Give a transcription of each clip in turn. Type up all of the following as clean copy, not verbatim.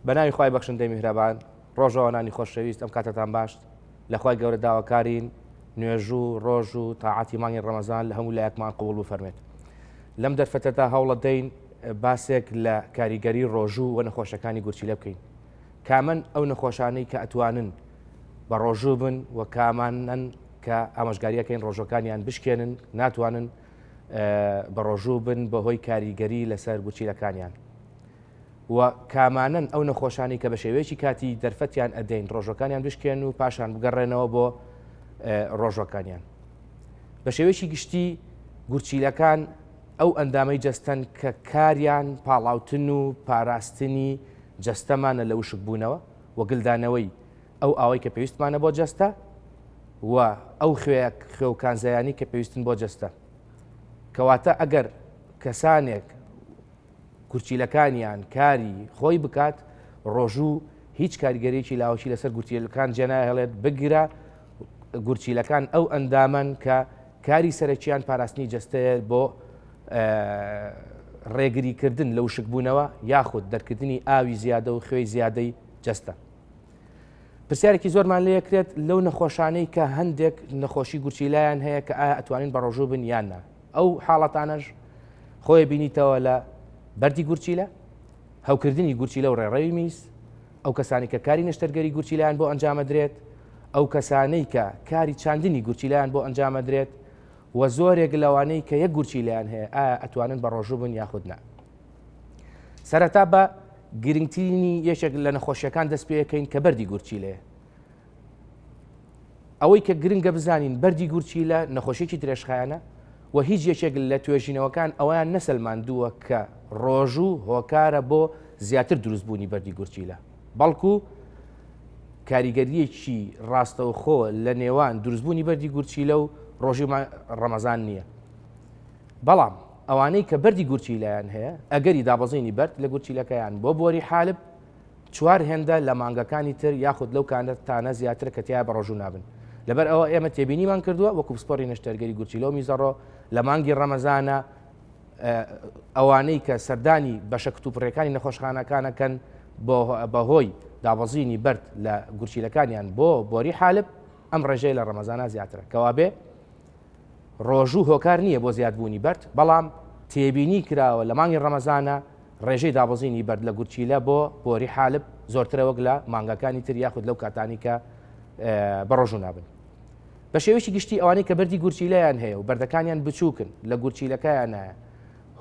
بەناوی خوای بەخشندەی میهرەبان ڕۆژەوانانی خۆشەویست ئەم کاتتان باش لە خوای گەورە داواکارین نوێژوو ڕۆژ و تاعاتی مانگی ڕەمەزان لە هەموو لایەکمان قبوڵ بفەرمێت. لەم دەرفەتەدا هەوڵە دەین باسێک لە کاریگەری ڕۆژوو و نەخۆشەکانی گورچیلە بکەین. کامەن ئەو نەخۆشانەی کە ئەتوانن بە ڕۆژوو بن و کامانن کە ئامۆژگاریەکەین ڕۆژەکانیان بشکێنن ناتوانن بە ڕۆژوو بن بەهۆی کاریگەری لەسەر گورچیلەکانیان. و کامانن ئەو نەخۆشانی کە بە شێوەیەکی کاتی دەرفەتیان ئەدەین ڕۆژەکانیان بشکێن و پاشان بگەڕێنەوە بۆ ڕۆژەکانیان. بە شێوەیەکی گشتی گورچیلەکان ئەو ئەندامەی جەستەن کە کاریان پاڵاوتن و پاراستنی جەستەمانە لە وشک بوونەوە و گلدانەوەی ئەو ئاوەی کە پێویستمانە بۆ جەستە و ئەو خوێوکانزایانی کە پێویستن بۆ جەستە. کەواتە ئەگەر کەسانێک گورچیلەکانیان کاری خۆی بکات ڕۆژوو هیچ کاریگەریەکی لاوەکی لەسەر گورچیلەکان جێناهێڵێت بگرە گورچیلەکان ئەو ئەندامن کە کاری سەرەکییان پاراستنی جەستەیە بۆ ڕێگریکردن لە وشک بوونەوە یاخود دەرکردنی ئاوی زیادە و خوێی زیادەی جەستە. پرسیارێکی زۆرمان لەیەکرێت لەو نەخۆشانەی کە هەندێک نەخۆشی گورچیلایان هەیە کە ئایا ئەتوانین بە ڕۆژوو بن یان نا. ئەو حاڵەتانەش خۆی بینیتەوە لە بەردی گورچیلە، هەوکردنی گورچیلە و ڕێڕەوی میز، ئەو کەسانی کە کاری نەشتەرگەری گورچیلایان بۆ ئەنجامەدرێت، ئەو کەسانەی کە کاری چاندنی گورچیلایان بۆ ئەنجامەدرێت و زۆرێک لەوانەی کە یەک گورچیلایان هەیە ئایا ئەتوانن بە ڕۆژوو بن یاخود نا. سەرەتا بە گرنگترینی یەکێک لە نەخۆشیەکان دەست پێەکەین کە بەردی گورچیلەیە. ئەوەی کە گرنگە بزانین بەردی گورچیلە نەخۆشیێکی درێژخایەنە و هیچ یەکێک لە توێژینەوەکان ئەویان نەسەلماندووە کە ڕۆژوو هۆکارە بۆ زیاتر دروستبوونی بەردی گورچیلە، بەڵکو کاریگەریەکی ڕاستەوخۆ لە نێوان دروستبوونی بەردی گورچیلە و ڕۆژی ڕەمەزان نییە. بەڵام ئەوانەی کە بەردی گورچیلەیان هەیە ئەگەری دابەزینی بەرد لە گورچیلەکەیان بۆ بۆری حالب چوار هێندە لە مانگەکانی تر یاخود لەو کانەتانە زیاتر کە تیا بە ڕۆژوو نابن. لەبەر ئەوە ئێمە تێبینیمان کردووە وەکو پسپۆری نەشتەرگەری گورچیلە و میزەڕۆ لە مانگی ڕەمەزانە ئەوانەی کە سەردانی بەشە کتوپڕێکانی نەخۆشخانەکانەکەن بەهۆی دابەزینی بەرد لە گورچیلەکانیان بۆ بۆری حالب ئەم ڕێژەی لە ڕەمەزانە زیاترە. کەوابێ ڕۆژوو هۆکار نییە بۆ زیادبوونی بەرد، بەڵام تێبینی کراوە لە مانگی ڕەمەزانە ڕێژەی دابەزینی بەرد لە گورچیلە بۆ بۆری حالب زۆرترە وەک لە مانگەکانی تر یاخود لەو کاتانی کە بە ڕۆژوو نابن. بە شێوەیەکی گشتی ئەوانەی کە بەردی گورچیلەیان هەیە و بەردەکانیان بچووکن لە گورچیلەکەیانە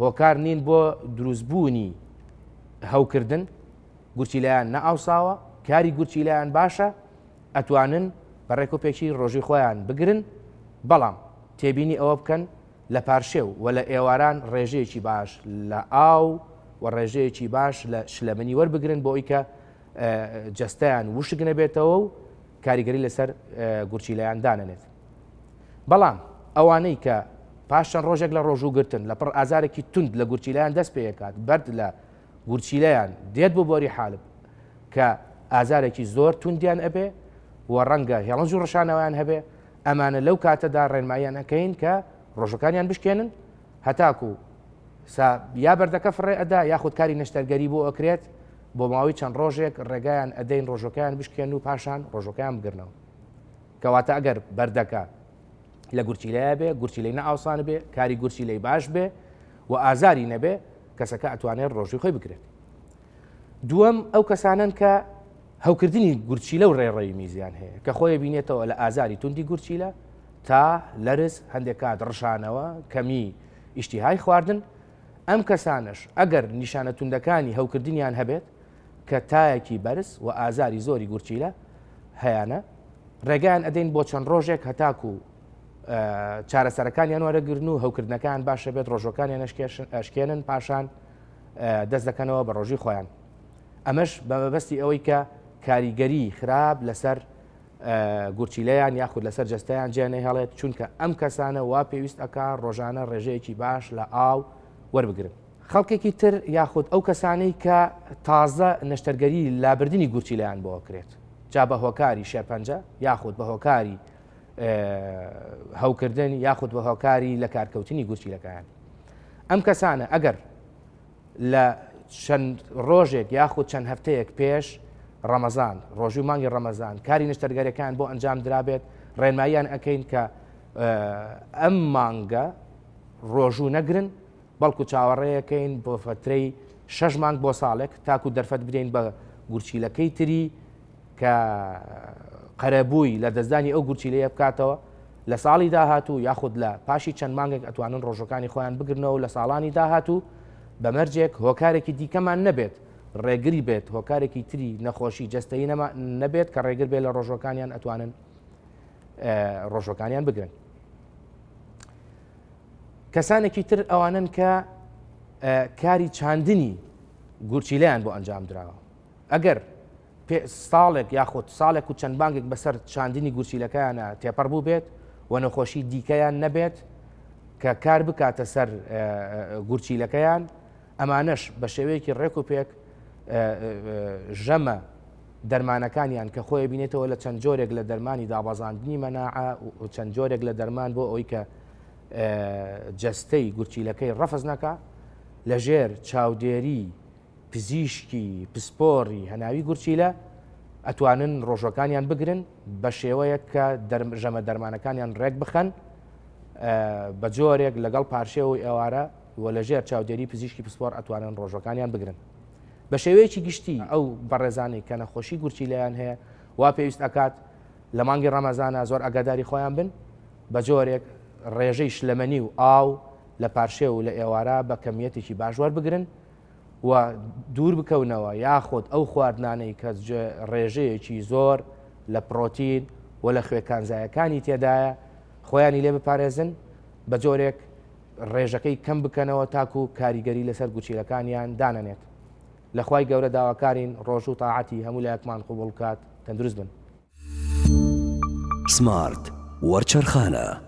هۆکار نین بۆ دروستبوونی هەوکردن، گورچیلەیان نەئاوساوە، کاری گورچیلەیان باشە، ئەتوانن بەڕێکوپێکی ڕۆژی خۆیان بگرن، بەڵام تێبینی ئەوە بکەن لە پارشێو و لە ئێواران ڕێژەیەکی باش لە ئاو و ڕێژەیەکی باش لە شلەمنی وەربگرن بۆ ئەوی کە جەستەیان وشک نەبێتەوە و کاریگەری لەسەر گورچیلەیان دانەنێت. بەڵام ئەوانەی کە پاشان ڕۆژێک لە ڕۆژوو گرتن لە پڕ ئازارێکی تند لە گورچیلەیان دەست پێکات بەرد لە گورچیلەیان دێت بۆ بۆری حالب کە ئازارێکی زۆر توندیان ئەبێ و ڕەنگە هێڵنج و ڕەشانەوەیان هەبێ، ئەمانە لەو کاتەدا ڕێنماییان ئەەکەین کە ڕۆژەکانیان بشکێنن هەتاکو یا بەردەکە فڕێ ئەدا یاخود کاری نەشتەرگەری بۆ ئەکرێت بۆ ماوەی چەند ڕۆژێک ڕێگایان ئەدەین ڕۆژەکەیان بشکێن و پاشان ڕۆژەکەیان بگرنەوە. کەواتە ئەگەر بەردەکە لە گورچیلەیە بێ، گورچیلەی نەئاوسان بێ، کاری گورچیلەی باش بێ و ئازاری نەبێ، کەسەکە ئەتوانێت ڕۆژی خۆی بکرێت. دووەم ئەو کەسانن کە هەوکردنی گورچیلە و ڕێڕەوی میزیان هەیە کە خۆی بینێتەوە لە ئازاری توندی گورچیلە تا لەرز هەندێک کات ڕشانەوە کەمی ئیشتیهای خواردن. ئەم کەسانش ئەگەر نیشانە توندەکانی هەوکردنیان هەبێت کە تایەکی بەرز و ئازاری زۆری گورچیلە هەیەە، ڕێگەیان ئەدەین بۆ چەند ڕۆژێک هەتاکو چارەسەرەکانیان وەرەگرن و هەوکردنەکان باشە بێت ڕۆژەکانیان ئەشکێنن پاشان دەست دەکەنەوە بە ڕۆژی خۆیان. ئەمەش بە مەبەستی ئەوەی کە کاریگەری خراپ لەسەر گورچیلەیان یاخود لەسەر جەستەیان جێنە هەڵێت، چونکە ئەم کەسانە وا پێویست ئەکا ڕۆژانە ڕێژەیەکی باش لە ئاو وەربگرن. خەڵکێکی تر یاخود ئەو کەسانەی کە تازە نەشتەرگەری لابردنی گورچیلەیان بۆ ئەکرێت، جا بە هۆکاری شێرپەنجە یاخود بە هۆکاری هەوکردن یاخود بە هۆکاری لە کارکەوتنی گورچیلەکان. ئەم کەسانە ئەگەر لە چەند ڕۆژێک یاخود چەند هەفتەیەک پێش ڕەمەزان ڕۆژوی مانگی ڕەمەزان کاری نیشتەرگەریەکان بۆ ئەنجام درابێت ڕێنماییان ئەەکەین کە ئەم مانگە ڕۆژوو نەگرن بەڵکو چاوەڕێیەکەین بۆ فترەی 6 مانگ بۆ ساڵێک تاکو دەرفەت بدەین بە گورچیلەکەی تری کە قەرەبووی لە دەستدانی ئەو گورچیلەیە بکاتەوە لە ساڵی داهاتوو یاخود لە پاشی چەند مانگێک ئەتوانن ڕۆژەکانی خۆیان بگرنەوە لە ساڵانی داهاتوو بەمەرجێک هۆکارێکی دیکەمان نەبێت ڕێگری بێت هۆکارێکی تری نەخۆشی جەستەیی نەبێت کە ڕێگر بێت لە ڕۆژەکانیان ئەتوانن ڕۆژەکانیان بگرن. کەسانێکی تر ئەوانن کە کاری چاندنی گورچیلەیان بۆ ئەنجام درراوە ئەگەر ساڵێک یاخود ساڵێک و چەند بانگێک بەسەر چاندنی گورچیلەکەیانە تێپەڕ بوو بێت و نەخۆشی دیکەیان نەبێت کە کار بکاتە سەر گورچیلەکەیان ئەمانەش بە شێوەیەکی ڕێک و پێک ژەمە دەرمانەکانیان کە خۆی بینێتەوە لە چەند جۆرێک لە دەرمانی دابەزاندنی مەناعە و چەند جۆرێک لە دەرمان بۆ ئەوەی کە جەستەی گورچیلەکەی ڕەفز نەکە لەژێر چاودێری پزیشکی پسپۆڕی هەناوی گورچیلە ئەتوانن ڕۆژەکانیان بگرن بە شێوەیە کە ژەمە دەرمانەکانیان ڕێک بخەن بە جۆرێک لەگەڵ پارشێەوەی ئێوارە و لەژێر چاودێری پزیشکی پسپۆر ئەتوانن ڕۆژەکانیان بگرن. بە شێوەیەکی گشتی ئەو بەڕێزانەی کە نەخۆشی گورچیلەیان هەیە وا پێویست ئەکات لە مانگی ڕەمەزانە زۆر ئەگاداری خۆیان بن بە جۆرێک ڕێژەی شلەمەنی و ئاو لە پارشێ و لە ئێوارە بە کەمیەتێکی باشوار بگرن و دوور بکەونەوە یاخۆت ئەو خواردنانەی کە ڕێژەیەکی زۆر لە پرۆتین و لە خوێکانزایەکانی تێدایە خۆیانی لێ بپارێزن بە جۆرێک ڕێژەکەی کەم بکەنەوە تاکو و کاریگەری لەسەر گوچیلەکانیان دانەنێت. لە خوای گەورە داواکارین ڕۆژ و تاعەتی هەموو لایەکمان قوبوڵ بکات تەندروست بن. سمارت وەرچەرخانە